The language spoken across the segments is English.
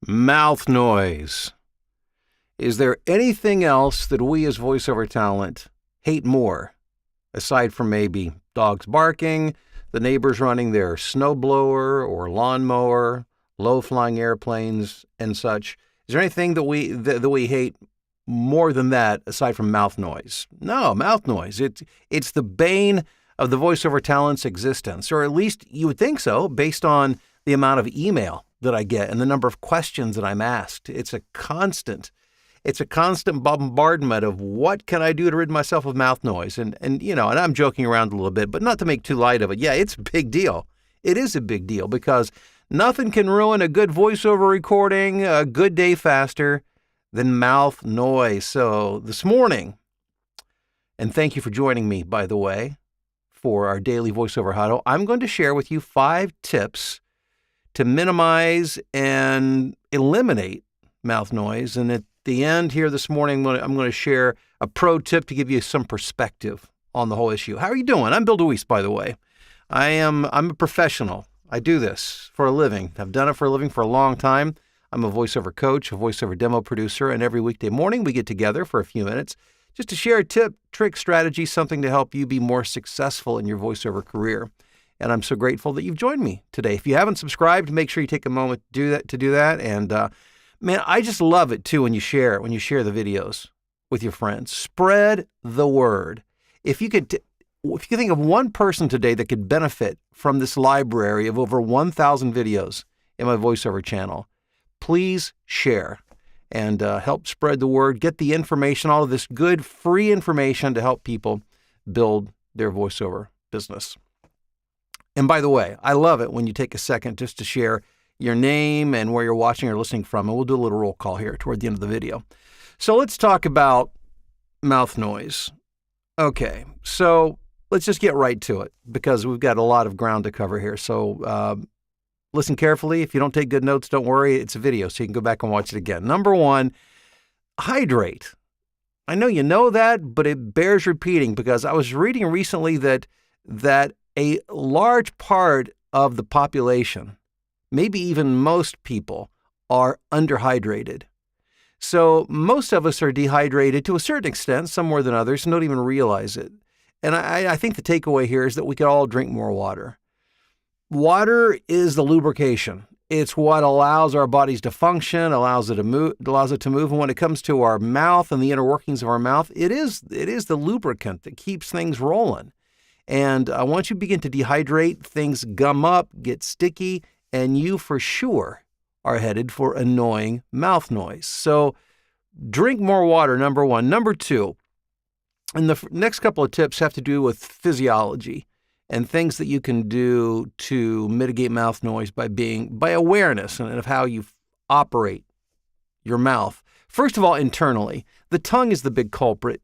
Mouth noise. Is there anything else that we as voiceover talent hate more, aside from maybe dogs barking, the neighbors running their snowblower or lawnmower, low-flying airplanes, and such? Is there anything that we hate more than that aside from mouth noise? No, mouth noise. It's the bane of the voiceover talent's existence, or at least you would think so, based on the amount of email that I get and the number of questions that I'm asked. It's a constant bombardment of what can I do to rid myself of mouth noise? And I'm joking around a little bit, but not to make too light of it. Yeah, it's a big deal. It is a big deal because nothing can ruin a good voiceover recording a good day faster than mouth noise. So this morning, and thank you for joining me, by the way, for our daily voiceover huddle, I'm going to share with you 5 tips to minimize and eliminate mouth noise. And at the end here this morning, I'm going to share a pro tip to give you some perspective on the whole issue. How are you doing? I'm Bill DeWeese, by the way. I'm a professional. I do this for a living. I've done it for a living for a long time. I'm a voiceover coach, a voiceover demo producer, and every weekday morning we get together for a few minutes just to share a tip, trick, strategy, something to help you be more successful in your voiceover career. And I'm so grateful that you've joined me today. If you haven't subscribed, make sure you take a moment to do that. And man, I just love it too when you share the videos with your friends. Spread the word. If you could think of one person today that could benefit from this library of over 1,000 videos in my voiceover channel, please share and help spread the word. Get the information, all of this good free information to help people build their voiceover business. And by the way, I love it when you take a second just to share your name and where you're watching or listening from, and we'll do a little roll call here toward the end of the video. So let's talk about mouth noise. Okay, so let's just get right to it because we've got a lot of ground to cover here. So listen carefully. If you don't take good notes, don't worry. It's a video, so you can go back and watch it again. Number 1, hydrate. I know you know that, but it bears repeating because I was reading recently that a large part of the population, maybe even most people, are underhydrated. So most of us are dehydrated to a certain extent, some more than others, and don't even realize it. And I think the takeaway here is that we could all drink more water. Water is the lubrication. It's what allows our bodies to function, allows it to move. And when it comes to our mouth and the inner workings of our mouth, it is the lubricant that keeps things rolling. And once you begin to dehydrate, things gum up, get sticky, and you for sure are headed for annoying mouth noise. So drink more water, number 1. Number 2, and the next couple of tips have to do with physiology and things that you can do to mitigate mouth noise by awareness and of how you operate your mouth. First of all, internally, the tongue is the big culprit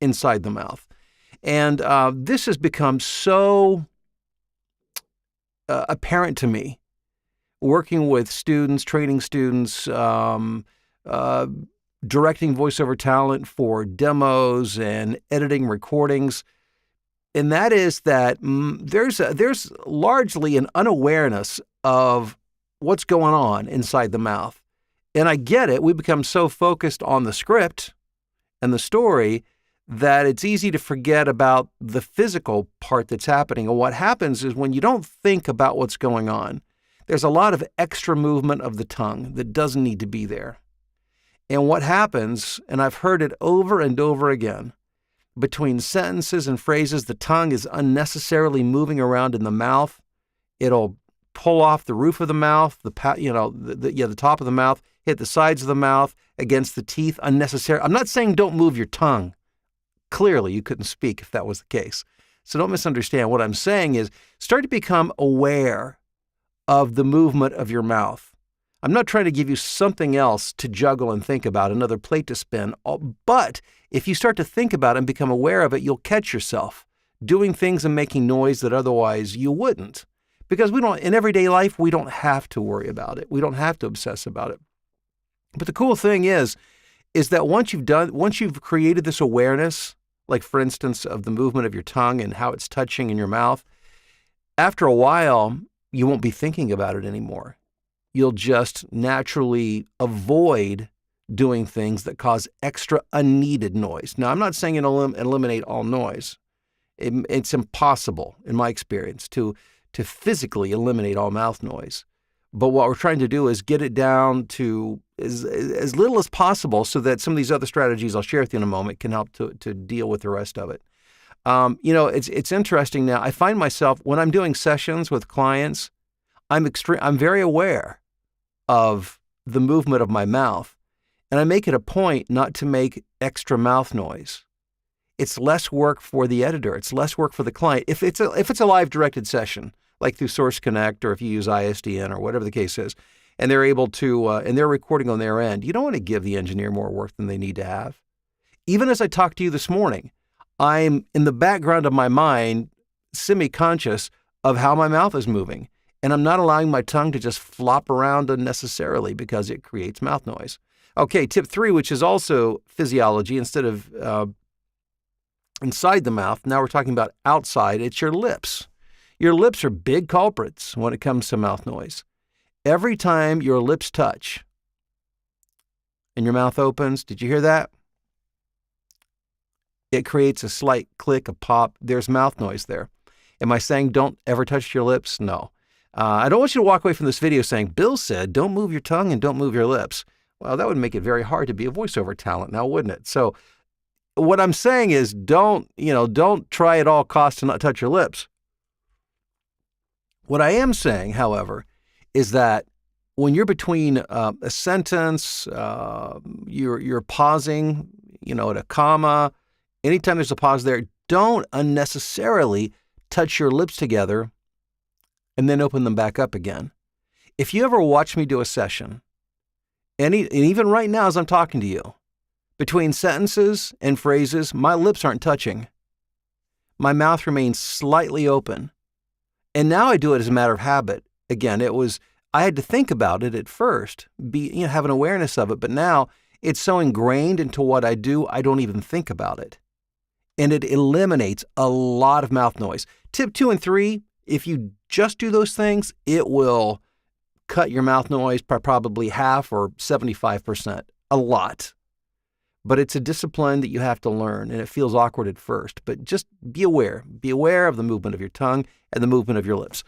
inside the mouth. And this has become so apparent to me, working with students, training students, directing voiceover talent for demos and editing recordings. And that is that there's largely an unawareness of what's going on inside the mouth. And I get it. We become so focused on the script and the story that it's easy to forget about the physical part that's happening. And what happens is when you don't think about what's going on, there's a lot of extra movement of the tongue that doesn't need to be there. And what happens, and I've heard it over and over again, between sentences and phrases, the tongue is unnecessarily moving around in the mouth. It'll pull off the roof of the mouth, the top of the mouth, hit the sides of the mouth, against the teeth, unnecessary. I'm not saying don't move your tongue. Clearly, you couldn't speak if that was the case. So don't misunderstand. What I'm saying is start to become aware of the movement of your mouth. I'm not trying to give you something else to juggle and think about, another plate to spin. But if you start to think about it and become aware of it, you'll catch yourself doing things and making noise that otherwise you wouldn't. Because in everyday life, we don't have to worry about it. We don't have to obsess about it. But the cool thing is that once you've created this awareness, like for instance, of the movement of your tongue and how it's touching in your mouth, after a while, you won't be thinking about it anymore. you'll just naturally avoid doing things that cause extra unneeded noise. Now, I'm not saying eliminate all noise. It's impossible, in my experience, to physically eliminate all mouth noise. But what we're trying to do is get it down to as little as possible so that some of these other strategies I'll share with you in a moment can help to deal with the rest of it. It's interesting now. I find myself, when I'm doing sessions with clients, I'm very aware of the movement of my mouth, and I make it a point not to make extra mouth noise. It's less work for the editor. It's less work for the client. If it's a live directed session, like through Source Connect, or if you use ISDN or whatever the case is, and they're able to, and they're recording on their end, you don't want to give the engineer more work than they need to have. Even as I talked to you this morning, I'm in the background of my mind, semi-conscious of how my mouth is moving. And I'm not allowing my tongue to just flop around unnecessarily because it creates mouth noise. Okay, tip 3, which is also physiology instead of inside the mouth. Now we're talking about outside. It's your lips. Your lips are big culprits when it comes to mouth noise. Every time your lips touch and your mouth opens, did you hear that? It creates a slight click, a pop. There's mouth noise there. Am I saying don't ever touch your lips? No. I don't want you to walk away from this video saying, Bill said, don't move your tongue and don't move your lips. Well, that would make it very hard to be a voiceover talent now, wouldn't it? So what I'm saying is don't try at all costs to not touch your lips. What I am saying, however, is that when you're between a sentence, you're pausing, at a comma, anytime there's a pause there, don't unnecessarily touch your lips together and then open them back up again. If you ever watch me do a session, and even right now as I'm talking to you, between sentences and phrases, my lips aren't touching. My mouth remains slightly open. And now I do it as a matter of habit. Again, I had to think about it at first, have an awareness of it, but now it's so ingrained into what I do, I don't even think about it. And it eliminates a lot of mouth noise. Tip 2 and 3, if you just do those things, it will cut your mouth noise by probably half or 75%. A lot. But it's a discipline that you have to learn, and it feels awkward at first. But just be aware. Be aware of the movement of your tongue and the movement of your lips.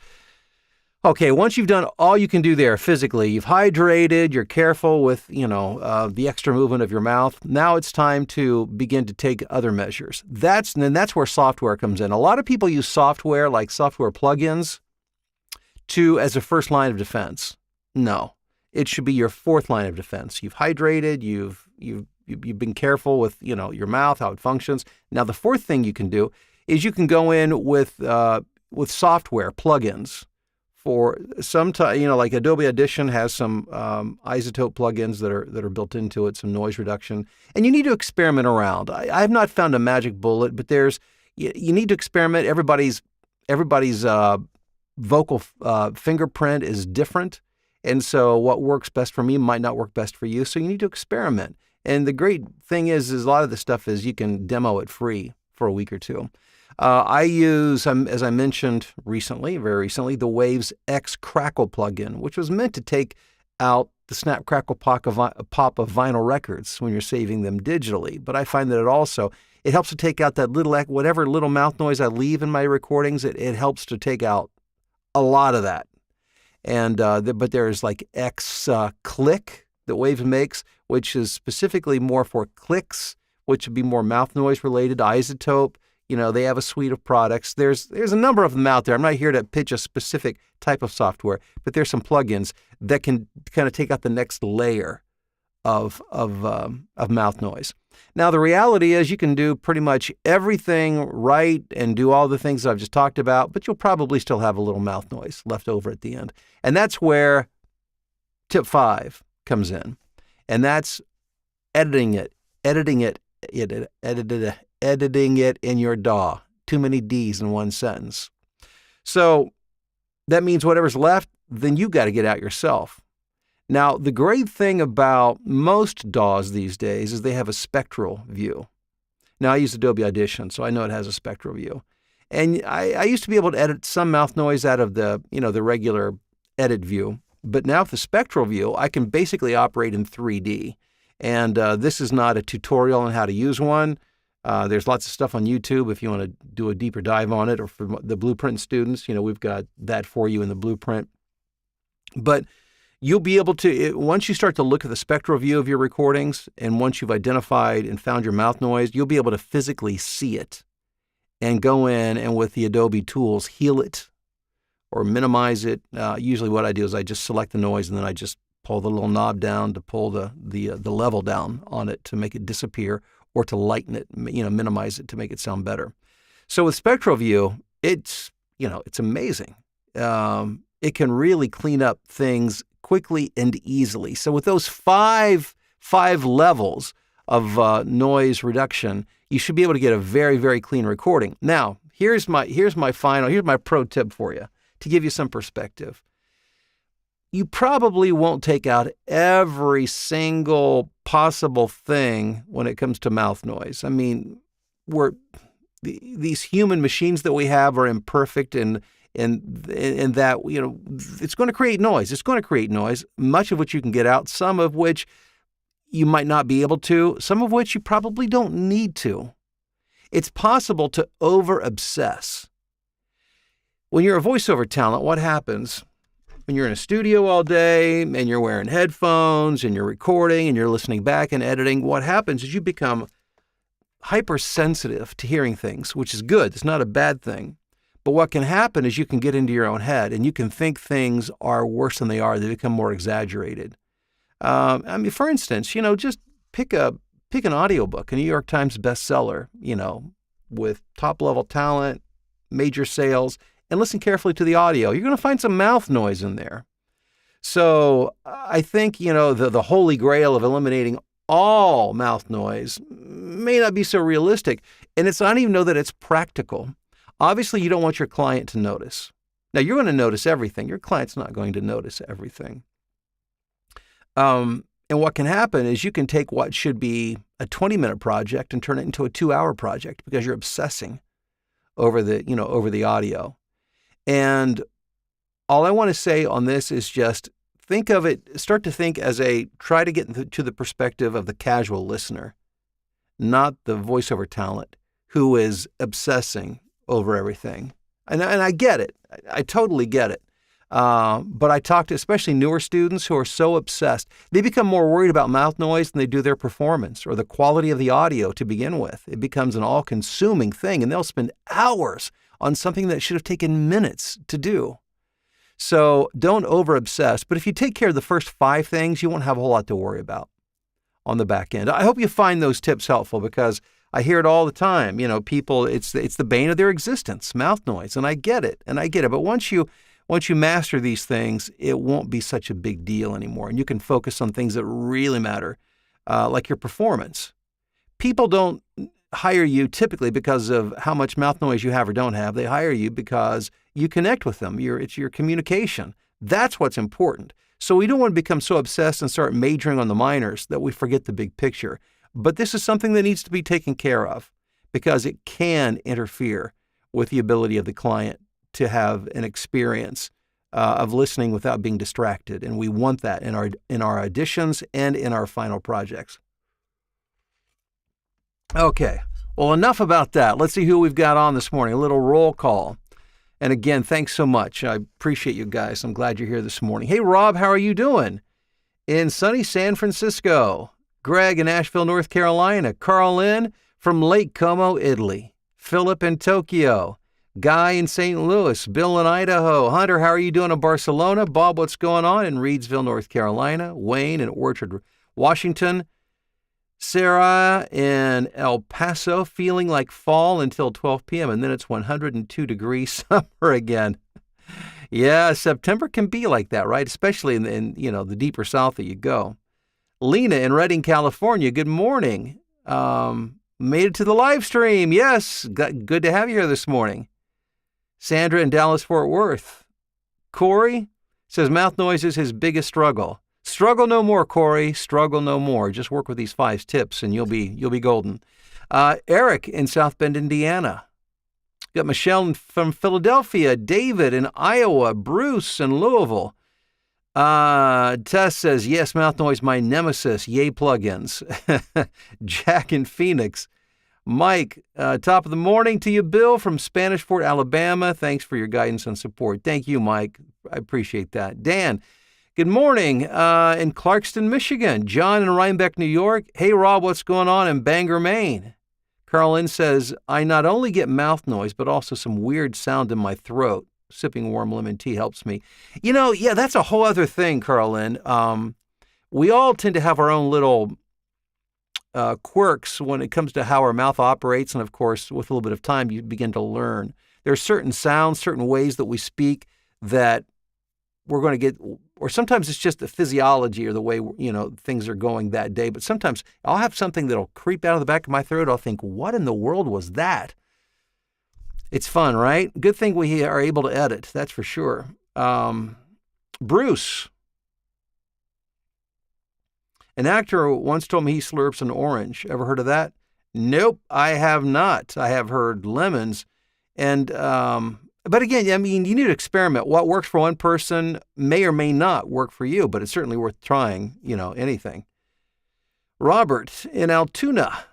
Okay, once you've done all you can do there physically, you've hydrated, you're careful with, the extra movement of your mouth. Now it's time to begin to take other measures. That's where software comes in. A lot of people use software, like software plugins, as a first line of defense. No, it should be your fourth line of defense. You've hydrated, you've been careful with, your mouth, how it functions. Now, the fourth thing you can do is you can go in with software plugins. For some time, like Adobe Audition has some isotope plugins that are built into it, some noise reduction, and you need to experiment around. I have not found a magic bullet, but you need to experiment. Everybody's vocal fingerprint is different, and so what works best for me might not work best for you. So you need to experiment. And the great thing is a lot of the stuff is you can demo it free for a week or two. I use, as I mentioned very recently, the Waves X Crackle plugin, which was meant to take out the snap, crackle, pop of vinyl records when you're saving them digitally. But I find that it helps to take out that whatever little mouth noise I leave in my recordings. It helps to take out a lot of that. And but there's like X Click that Waves makes, which is specifically more for clicks, which would be more mouth noise related. Isotope. They have a suite of products. There's a number of them out there. I'm not here to pitch a specific type of software, but there's some plugins that can kind of take out the next layer of mouth noise. Now, the reality is you can do pretty much everything right and do all the things that I've just talked about, but you'll probably still have a little mouth noise left over at the end. And that's where tip 5 comes in. And that's editing it in your DAW. Too many D's in one sentence. So that means whatever's left, then you got to get out yourself. Now, the great thing about most DAWs these days is they have a spectral view. Now, I use Adobe Audition, so I know it has a spectral view. And I used to be able to edit some mouth noise out of the regular edit view. But now with the spectral view, I can basically operate in 3D. And this is not a tutorial on how to use one. There's lots of stuff on YouTube if you want to do a deeper dive on it, or for the Blueprint students, we've got that for you in the Blueprint. But you'll be able to, once you start to look at the spectral view of your recordings, and once you've identified and found your mouth noise, you'll be able to physically see it and go in and with the Adobe tools, heal it or minimize it. Usually what I do is I just select the noise and then I just pull the little knob down to pull the level down on it to make it disappear, or to lighten it, minimize it to make it sound better. So with spectral view, it's amazing. It can really clean up things quickly and easily. So with those five levels of noise reduction, you should be able to get a very, very clean recording. Now, here's my pro tip for you to give you some perspective. You probably won't take out every single possible thing when it comes to mouth noise. I mean, these human machines that we have are imperfect, and that, it's going to create noise. It's going to create noise, much of which you can get out, some of which you might not be able to, some of which you probably don't need to. It's possible to over-obsess. When you're a voiceover talent, what happens? When you're in a studio all day and you're wearing headphones and you're recording and you're listening back and editing, what happens is you become hypersensitive to hearing things, which is good. It's not a bad thing. But what can happen is you can get into your own head and you can think things are worse than they are. They become more exaggerated. For instance, just pick an audiobook, a New York Times bestseller, with top-level talent, major sales, and listen carefully to the audio. You're going to find some mouth noise in there. So I think, the holy grail of eliminating all mouth noise may not be so realistic. And I don't even know that it's practical. Obviously, you don't want your client to notice. Now, you're going to notice everything. Your client's not going to notice everything. And what can happen is you can take what should be a 20-minute project and turn it into a 2-hour project because you're obsessing over the audio. And all I want to say on this is just start to think try to get to the perspective of the casual listener, not the voiceover talent who is obsessing over everything. And I get it. I totally get it. But I talk to especially newer students who are so obsessed. They become more worried about mouth noise than they do their performance or the quality of the audio to begin with. It becomes an all-consuming thing, and they'll spend hours on something that should have taken minutes to do. So don't over-obsess. But if you take care of the first 5 things, you won't have a whole lot to worry about on the back end. I hope you find those tips helpful because I hear it all the time. People, it's the bane of their existence, mouth noise. And I get it. But once you master these things, it won't be such a big deal anymore. And you can focus on things that really matter, like your performance. People don't hire you typically because of how much mouth noise you have or don't have. They hire you because you connect with them. It's your communication. That's what's important. So we don't want to become so obsessed and start majoring on the minors that we forget the big picture. But this is something that needs to be taken care of because it can interfere with the ability of the client to have an experience of listening without being distracted. And we want that in our auditions and in our final projects. Okay, well, enough about that. Let's see who we've got on this morning. A little roll call. And again, thanks so much. I appreciate you guys. I'm glad you're here this morning. Hey, Rob, how are you doing? In sunny San Francisco. Greg in Asheville, North Carolina. Carl in from Lake Como, Italy. Philip in Tokyo. Guy in St. Louis. Bill in Idaho. Hunter, how are you doing in Barcelona? Bob, what's going on in Reidsville, North Carolina? Wayne in Orchard, Washington. Sarah in El Paso, feeling like fall until 12 p.m., and then it's 102 degrees summer again. Yeah, September can be like that, right? Especially in the deeper south that you go. Lena in Redding, California, good morning. Made it to the live stream. Yes, good to have you here this morning. Sandra in Dallas, Fort Worth. Corey says mouth noise is his biggest struggle. Struggle no more, Corey. Struggle no more. Just work with these 5 tips and you'll be golden. Eric in South Bend, Indiana. Got Michelle from Philadelphia. David in Iowa. Bruce in Louisville. Tess says, yes, mouth noise, my nemesis. Yay, plugins. Jack in Phoenix. Mike, top of the morning to you, Bill, from Spanish Fort, Alabama. Thanks for your guidance and support. Thank you, Mike. I appreciate that. Dan, good morning in Clarkston, Michigan. John in Rhinebeck, New York. Hey, Rob, what's going on in Bangor, Maine? Carlin says, I not only get mouth noise, but also some weird sound in my throat. Sipping warm lemon tea helps me. Yeah, that's a whole other thing, Carlin. We all tend to have our own little quirks when it comes to how our mouth operates. And of course, with a little bit of time, you begin to learn. There are certain sounds, certain ways that we speak that we're going to get, or sometimes it's just the physiology or the way, things are going that day. But sometimes I'll have something that'll creep out of the back of my throat. I'll think, what in the world was that? It's fun, right? Good thing we are able to edit, that's for sure. Bruce. An actor once told me he slurps an orange. Ever heard of that? Nope, I have not. I have heard lemons. And, but again, you need to experiment. What works for one person may or may not work for you, but it's certainly worth trying, anything. Robert in Altoona.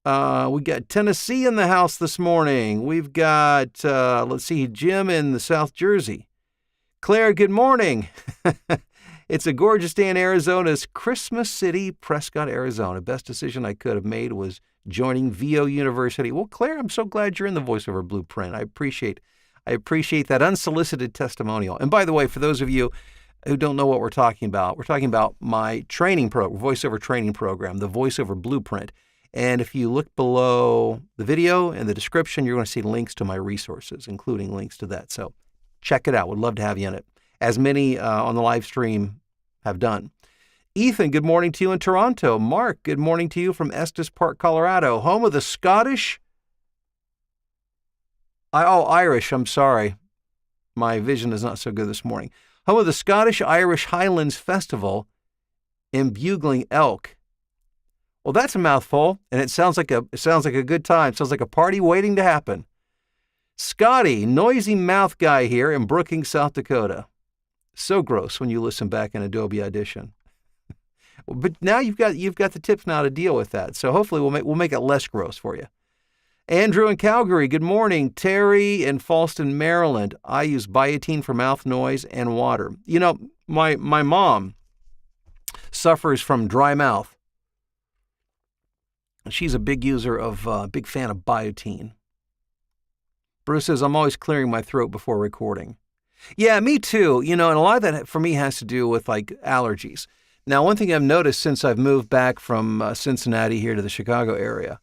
We got Tennessee in the house this morning. We've got, Jim in the South Jersey. Claire, good morning. It's a gorgeous day in Arizona's Christmas City, Prescott, Arizona. Best decision I could have made was joining VO University. Well, Claire, I'm so glad you're in the voiceover blueprint. I appreciate that unsolicited testimonial. And by the way, for those of you who don't know what we're talking about my training program, voiceover training program, the voiceover blueprint. And if you look below the video in the description, you're going to see links to my resources, including links to that. So check it out. Would love to have you in it, as many on the live stream have done. Ethan, good morning to you in Toronto. Mark, good morning to you from Estes Park, Colorado, home of the Scottish. Irish, I'm sorry. My vision is not so good this morning. Home of the Scottish Irish Highlands Festival in Bugling Elk. Well, that's a mouthful, and it sounds like a good time. It sounds like a party waiting to happen. Scotty, noisy mouth guy here in Brookings, South Dakota. So gross when you listen back in Adobe Audition. But now you've got the tips now to deal with that. So hopefully we'll make it less gross for you. Andrew in Calgary, good morning. Terry in Falston, Maryland. I use biotin for mouth noise and water. My mom suffers from dry mouth. She's a big user of, big fan of biotin. Bruce says, I'm always clearing my throat before recording. Yeah, me too. And a lot of that for me has to do with allergies. Now, one thing I've noticed since I've moved back from Cincinnati here to the Chicago area,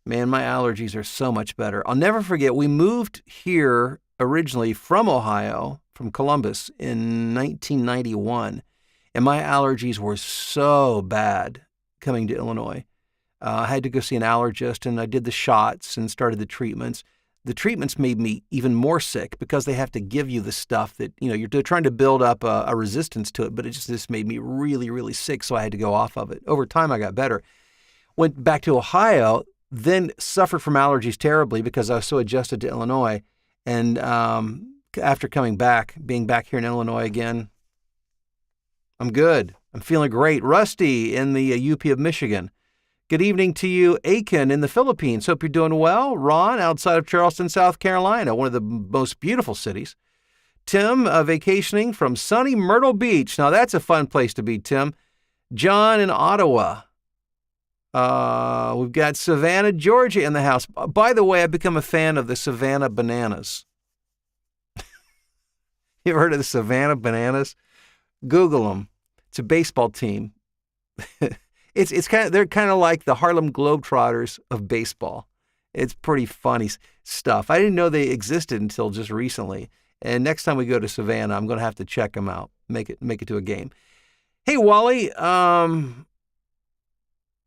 man, my allergies are so much better. I'll never forget, we moved here originally from Ohio, from Columbus in 1991, and my allergies were so bad coming to Illinois. I had to go see an allergist, and I did the shots and started the treatments. The treatments made me even more sick because they have to give you the stuff that, they're trying to build up a resistance to it, but it just made me really, really sick, so I had to go off of it. Over time, I got better. Went back to Ohio, then suffered from allergies terribly because I was so adjusted to Illinois. And after coming back, being back here in Illinois again, I'm good. I'm feeling great. Rusty in the UP of Michigan. Good evening to you, Aiken in the Philippines. Hope you're doing well. Ron, outside of Charleston, South Carolina, one of the most beautiful cities. Tim, vacationing from sunny Myrtle Beach. Now, that's a fun place to be, Tim. John in Ottawa. We've got Savannah, Georgia in the house. By the way, I've become a fan of the Savannah Bananas. You ever heard of the Savannah Bananas? Google them. It's a baseball team. They're kind of like the Harlem Globetrotters of baseball. It's pretty funny stuff. I didn't know they existed until just recently. And next time we go to Savannah, I'm going to have to check them out. Make it to a game. Hey, Wally.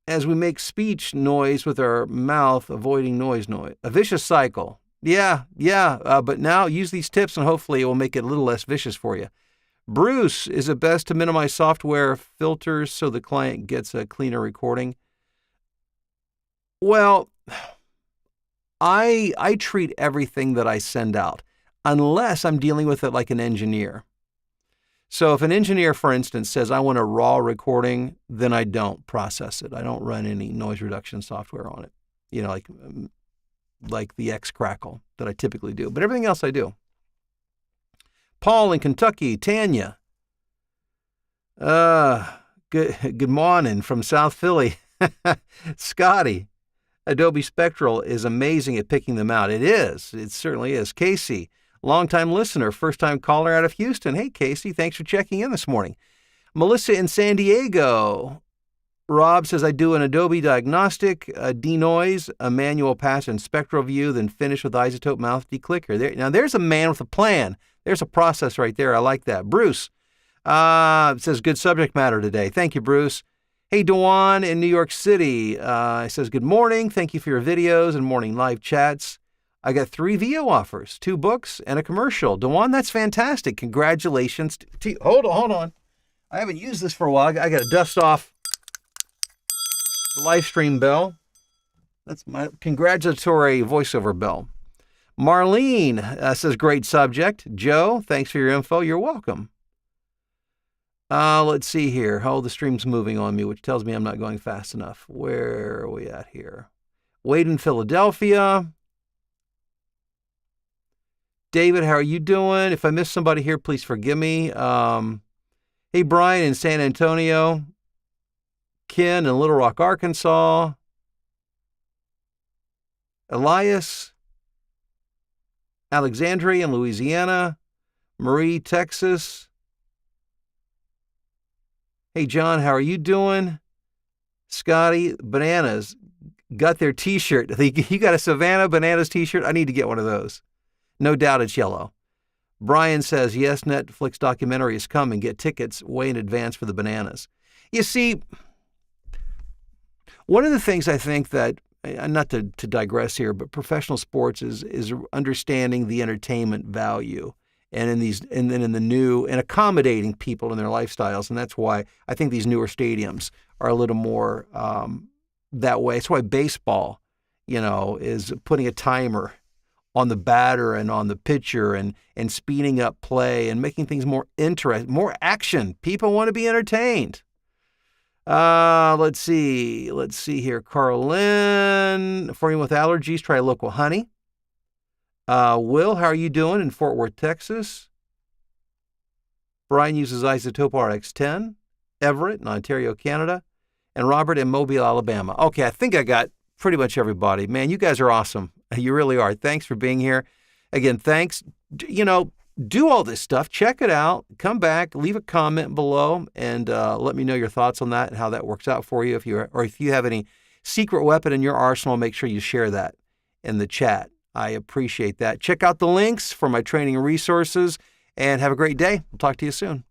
As we make speech noise with our mouth, avoiding noise. A vicious cycle. Yeah. But now use these tips and hopefully it will make it a little less vicious for you. Bruce, is it best to minimize software filters so the client gets a cleaner recording? Well, I treat everything that I send out, unless I'm dealing with it like an engineer. So if an engineer, for instance, says, I want a raw recording, then I don't process it. I don't run any noise reduction software on it, like the X Crackle that I typically do. But everything else I do. Paul in Kentucky, Tanya. Good morning from South Philly. Scotty, Adobe Spectral is amazing at picking them out. It is. It certainly is. Casey, longtime listener, first-time caller out of Houston. Hey, Casey, thanks for checking in this morning. Melissa in San Diego. Rob says, I do an Adobe diagnostic, a denoise, a manual pass, and spectral view, then finish with isotope mouth declicker. Now, there's a man with a plan. There's a process right there. I like that. Bruce says, good subject matter today. Thank you, Bruce. Hey, Dewan in New York City. Says, good morning. Thank you for your videos and morning live chats. I got 3 VO offers, 2 books, and a commercial. Dewan, that's fantastic. Congratulations. Hold on. I haven't used this for a while. I got to dust off the live stream bell. That's my congratulatory voiceover bell. Marlene says, great subject. Joe, thanks for your info. You're welcome. Let's see here. Oh, the stream's moving on me, which tells me I'm not going fast enough. Where are we at here? Wade in Philadelphia. David, how are you doing? If I missed somebody here, please forgive me. Hey, Brian in San Antonio. Ken in Little Rock, Arkansas. Elias, Alexandria in Louisiana. Marie, Texas. Hey, John, how are you doing? Scotty, Bananas got their T-shirt. You got a Savannah Bananas T-shirt? I need to get one of those. No doubt it's yellow. Brian says, yes, Netflix documentary is coming. Get tickets way in advance for the bananas. You see, one of the things I think that, not to digress here, but professional sports is understanding the entertainment value and in the new and accommodating people in their lifestyles. And that's why I think these newer stadiums are a little more that way. It's why baseball, is putting a timer on the batter and on the pitcher and speeding up play and making things more interesting, more action. People want to be entertained. Let's see here. Carlin, for you with allergies, try local honey. Will, how are you doing in Fort Worth, Texas? Brian uses Isotope RX10. Everett in Ontario, Canada. And Robert in Mobile, Alabama. Okay, I think I got pretty much everybody. Man, you guys are awesome. You really are. Thanks for being here. Again, thanks. Do all this stuff. Check it out. Come back. Leave a comment below and let me know your thoughts on that and how that works out for you. If you have any secret weapon in your arsenal, make sure you share that in the chat. I appreciate that. Check out the links for my training resources and have a great day. We'll talk to you soon.